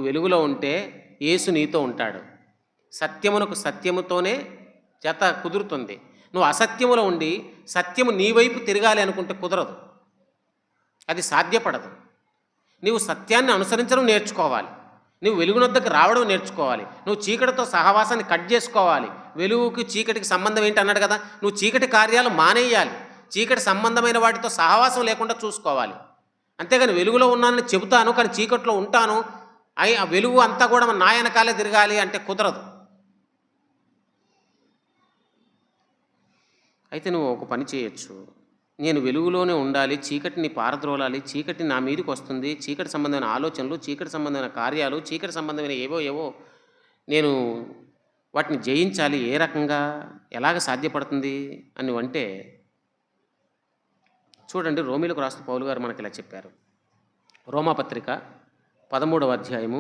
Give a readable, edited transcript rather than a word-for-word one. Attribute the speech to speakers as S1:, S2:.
S1: వెలుగులో ఉంటే యేసు నీతో ఉంటాడు. సత్యమునకు సత్యముతోనే జత కుదురుతుంది. నువ్వు అసత్యములో ఉండి సత్యము నీ వైపు తిరగాలి అనుకుంటే కుదరదు. అది సాధ్యపడదు. నీవు సత్యాన్ని అనుసరించడం నేర్చుకోవాలి. నువ్వు వెలుగునొద్దకు రావడం నేర్చుకోవాలి. నువ్వు చీకటితో సహవాసాన్ని కట్ చేసుకోవాలి. వెలుగుకి చీకటికి సంబంధం ఏంటి అన్నాడు కదా. నువ్వు చీకటి కార్యాలు మానేయాలి. చీకటి సంబంధమైన వాటితో సహవాసం లేకుండా చూసుకోవాలి. అంతేగాని వెలుగులో ఉన్నానని చెబుతాను కానీ చీకట్లో ఉంటాను, ఆ వెలుగు అంతా కూడా నా వెనకాలే తిరగాలి అంటే కుదరదు. అయితే నువ్వు ఒక పని చేయొచ్చు. నేను వెలుగులోనే ఉండాలి, చీకటిని పారద్రోలాలి, చీకటి నా మీదకి వస్తుంది, చీకటి సంబంధమైన ఆలోచనలు, చీకటి సంబంధమైన కార్యాలు, చీకటి సంబంధమైన ఏవో నేను వాటిని జయించాలి. ఏ రకంగా ఎలాగ సాధ్యపడుతుంది అని అంటే చూడండి, రోమీలకు రాస్తూ పౌలు గారు మనకి ఇలా చెప్పారు. రోమాపత్రిక 13వ అధ్యాయము